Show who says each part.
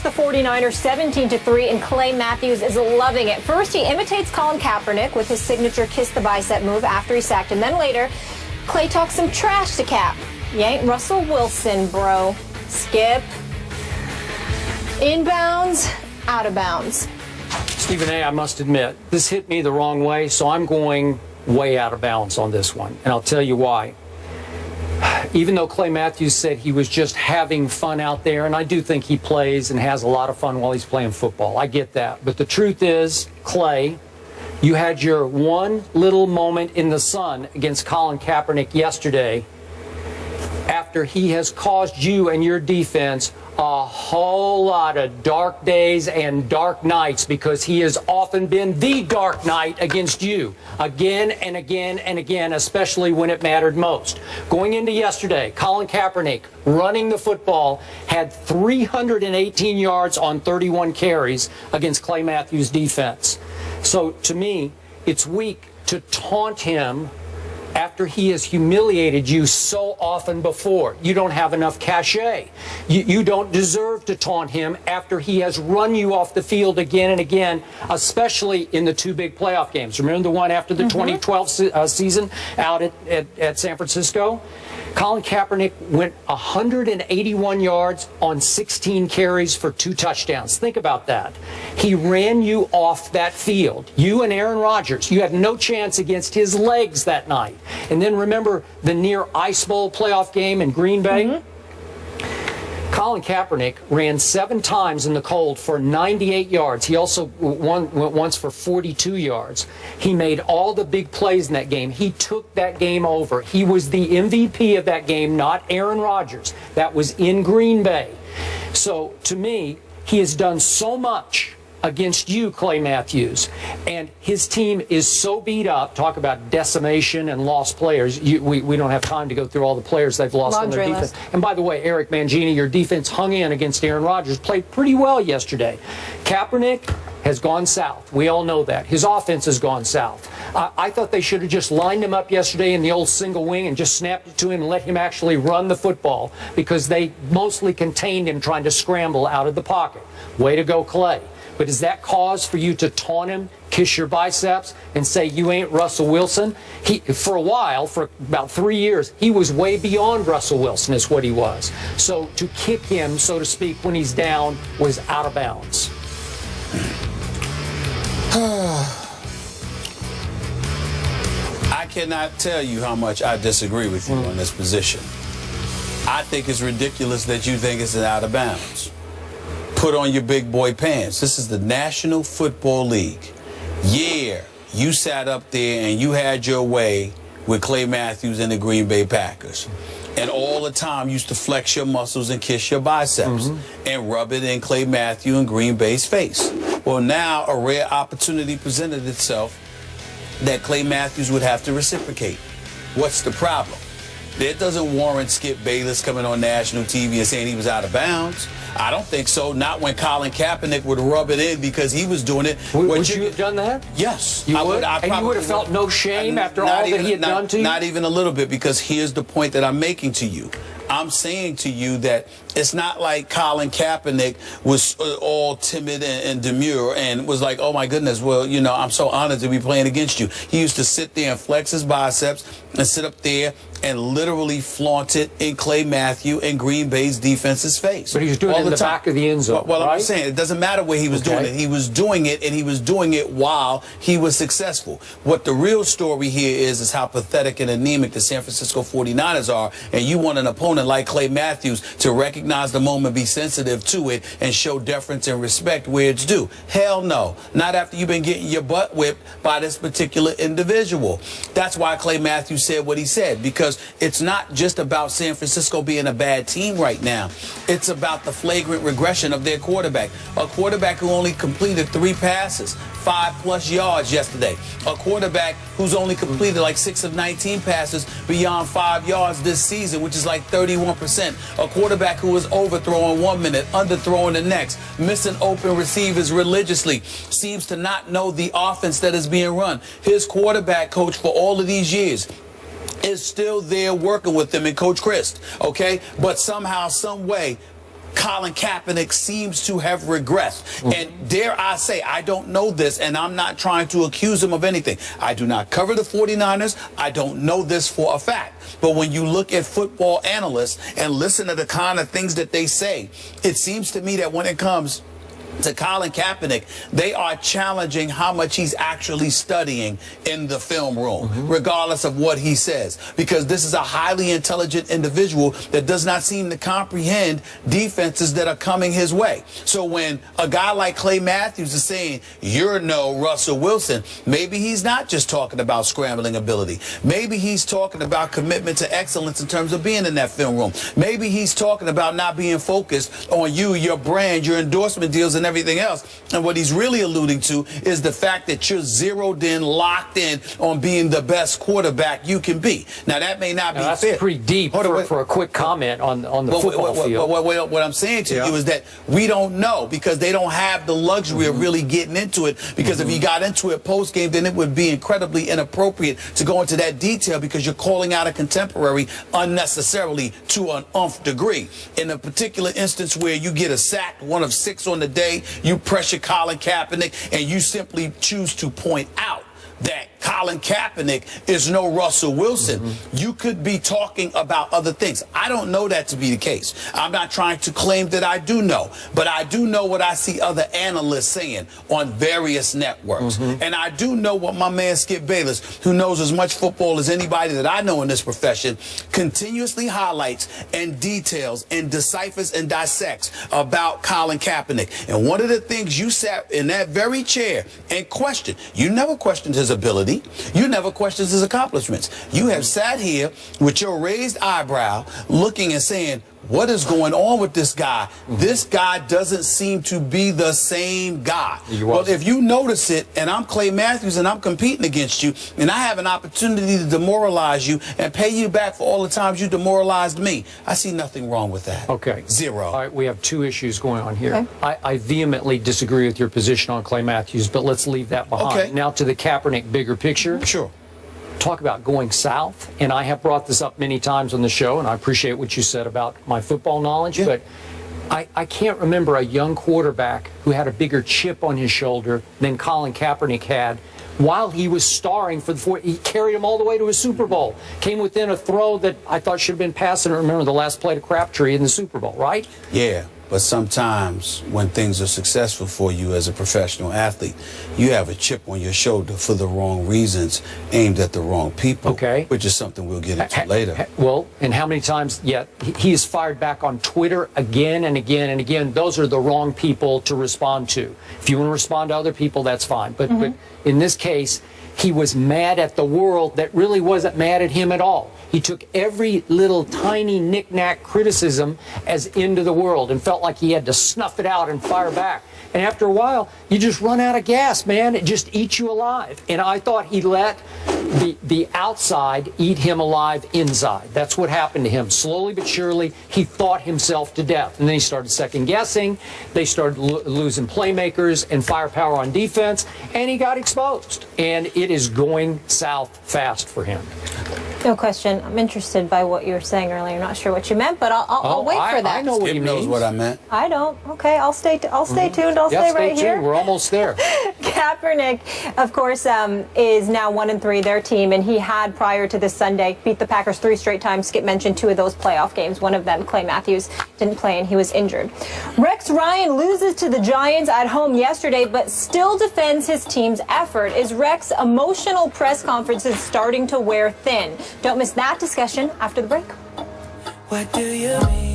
Speaker 1: the 49ers 17-3, and Clay Matthews is loving it. First, he imitates Colin Kaepernick with his signature kiss the bicep move after he sacked him. Then later, Clay talks some trash to Cap. You ain't Russell Wilson, bro. Skip. Inbounds, out of bounds.
Speaker 2: Stephen A., I must admit, this hit me the wrong way, so I'm going way out of bounds on this one. And I'll tell you why. Even though Clay Matthews said he was just having fun out there, and I do think he plays and has a lot of fun while he's playing football. I get that. But the truth is, Clay, you had your one little moment in the sun against Colin Kaepernick yesterday after he has caused you and your defense a whole lot of dark days and dark nights, because he has often been the dark knight against you again and again and again, especially when it mattered most. Going into yesterday, Colin Kaepernick, running the football, had 318 yards on 31 carries against Clay Matthews' defense. So to me, it's weak to taunt him after he has humiliated you so often before. You don't have enough cachet. You don't deserve to taunt him after he has run you off the field again and again, especially in the two big playoff games. Remember the one after the 2012 season out at San Francisco? Colin Kaepernick went 181 yards on 16 carries for 2 touchdowns. Think about that. He ran you off that field. You and Aaron Rodgers, you had no chance against his legs that night. And then remember the near Ice Bowl playoff game in Green Bay? Colin Kaepernick ran 7 times in the cold for 98 yards. He also went once for 42 yards. He made all the big plays in that game. He took that game over. He was the MVP of that game, not Aaron Rodgers. That was in Green Bay. So, to me, he has done so much against you, Clay Matthews, and his team is so beat up. Talk about decimation and lost players. We don't have time to go through all the players they've lost on their defense. And by the way, Eric Mangini, your defense hung in against Aaron Rodgers, played pretty well yesterday. Kaepernick has gone south. We all know that. His offense has gone south. I thought they should have just lined him up yesterday in the old single wing and just snapped it to him and let him actually run the football, because they mostly contained him trying to scramble out of the pocket. Way to go, Clay. But is that cause for you to taunt him, kiss your biceps, and say you ain't Russell Wilson? For a while, for about 3 years, he was way beyond Russell Wilson is what he was. So to kick him, so to speak, when he's down was out of bounds.
Speaker 3: I cannot tell you how much I disagree with you on this position. I think it's ridiculous that you think it's out of bounds. Put on your big boy pants. This is the National Football League. Yeah, you sat up there and you had your way with Clay Matthews and the Green Bay Packers. And all the time used to flex your muscles and kiss your biceps and rub it in Clay Matthews and Green Bay's face. Well, now a rare opportunity presented itself that Clay Matthews would have to reciprocate. What's the problem? That doesn't warrant Skip Bayless coming on national TV and saying he was out of bounds. I don't think so. Not when Colin Kaepernick would rub it in because he was doing it.
Speaker 2: Would you have done that?
Speaker 3: Yes.
Speaker 2: You would? And you would have felt no shame after all that he had done to you?
Speaker 3: Not even a little bit, because here's the point that I'm making to you. I'm saying to you that it's not like Colin Kaepernick was all timid and demure and was like, oh, my goodness, well, you know, I'm so honored to be playing against you. He used to sit there and flex his biceps and sit up there and literally flaunt it in Clay Matthews and Green Bay's defense's face.
Speaker 2: But he was doing it in the back of the end zone,
Speaker 3: Well,
Speaker 2: right?
Speaker 3: I'm saying it doesn't matter where he was doing it. He was doing it, and he was doing it while he was successful. What the real story here is how pathetic and anemic the San Francisco 49ers are, and you want an opponent like Clay Matthews to recognize the moment, be sensitive to it, and show deference and respect where it's due. Hell no. Not after you've been getting your butt whipped by this particular individual. That's why Clay Matthews said what he said, because it's not just about San Francisco being a bad team right now. It's about the flagrant regression of their quarterback. A quarterback who only completed 3 passes, 5+ yards yesterday. A quarterback who's only completed like 6 of 19 passes beyond 5 yards this season, which is like 31%. A quarterback who is overthrowing 1 minute, underthrowing the next, missing open receivers religiously, seems to not know the offense that is being run. His quarterback coach for all of these years is still there working with them, and Coach Chris, okay? But somehow, some way, Colin Kaepernick seems to have regressed. And dare I say, I don't know this, and I'm not trying to accuse him of anything. I do not cover the 49ers. I don't know this for a fact. But when you look at football analysts and listen to the kind of things that they say, it seems to me that when it comes to Colin Kaepernick, they are challenging how much he's actually studying in the film room, regardless of what he says. Because this is a highly intelligent individual that does not seem to comprehend defenses that are coming his way. So when a guy like Clay Matthews is saying, you're no Russell Wilson, maybe he's not just talking about scrambling ability. Maybe he's talking about commitment to excellence in terms of being in that film room. Maybe he's talking about not being focused on you, your brand, your endorsement deals, and everything else. And what he's really alluding to is the fact that you're zeroed in, locked in on being the best quarterback you can be. Now, that may not be
Speaker 2: that's
Speaker 3: fair.
Speaker 2: Pretty deep for a quick comment on the football field.
Speaker 3: What I'm saying to you is that we don't know, because they don't have the luxury of really getting into it, because if you got into it post-game, then it would be incredibly inappropriate to go into that detail, because you're calling out a contemporary unnecessarily to an nth degree. In a particular instance where you get a sack, 1 of 6 on the day, you pressure Colin Kaepernick, and you simply choose to point out that Colin Kaepernick is no Russell Wilson. You could be talking about other things. I don't know that to be the case. I'm not trying to claim that I do know, but I do know what I see other analysts saying on various networks. And I do know what my man Skip Bayless, who knows as much football as anybody that I know in this profession, continuously highlights and details and deciphers and dissects about Colin Kaepernick. And one of the things you sat in that very chair and questioned, you never questioned his ability. You never questioned his accomplishments. You have sat here with your raised eyebrow looking and saying, what is going on with this guy? This guy doesn't seem to be the same guy. Well, if you notice it, and I'm Clay Matthews and I'm competing against you, and I have an opportunity to demoralize you and pay you back for all the times you demoralized me, I see nothing wrong with that.
Speaker 2: Okay.
Speaker 3: Zero.
Speaker 2: All right, we have 2 issues going on here. Okay. I vehemently disagree with your position on Clay Matthews, but let's leave that behind. Okay. Now to the Kaepernick bigger picture.
Speaker 3: Sure.
Speaker 2: Talk about going south, and I have brought this up many times on the show, and I appreciate what you said about my football knowledge, but I can't remember a young quarterback who had a bigger chip on his shoulder than Colin Kaepernick had while he was starring for the he carried him all the way to a Super Bowl. Came within a throw that I thought should have been passed. I don't remember the last play to Crabtree in the Super Bowl, right?
Speaker 3: Yeah. But sometimes when things are successful for you as a professional athlete, you have a chip on your shoulder for the wrong reasons, aimed at the wrong people, which is something we'll get into later.
Speaker 2: Well, and how many times, he is fired back on Twitter again and again and again. Those are the wrong people to respond to. If you want to respond to other people, that's fine. But in this case, he was mad at the world that really wasn't mad at him at all. He took every little tiny knick-knack criticism as end of the world and felt like he had to snuff it out and fire back. And after a while, you just run out of gas, man. It just eats you alive. And I thought he let the outside eat him alive inside. That's what happened to him. Slowly but surely, he thought himself to death. And then he started second-guessing. They started losing playmakers and firepower on defense. And he got exposed. And it is going south fast for him.
Speaker 1: No question. I'm interested by what you were saying earlier. Not sure what you meant, but I'll wait for that.
Speaker 2: I know what he means.
Speaker 3: knows what I meant.
Speaker 1: I don't. Okay, I'll stay tuned. I'll stay right here.
Speaker 2: We're almost there.
Speaker 1: Kaepernick, of course, is now 1-3, their team, and he had, prior to this Sunday, beat the Packers 3 straight times. Skip mentioned 2 of those playoff games. One of them, Clay Matthews, didn't play, and he was injured. Rex Ryan loses to the Giants at home yesterday, but still defends his team's effort. Is Rex's emotional press conferences starting to wear thin? Don't miss that discussion after the break.
Speaker 4: What do you mean?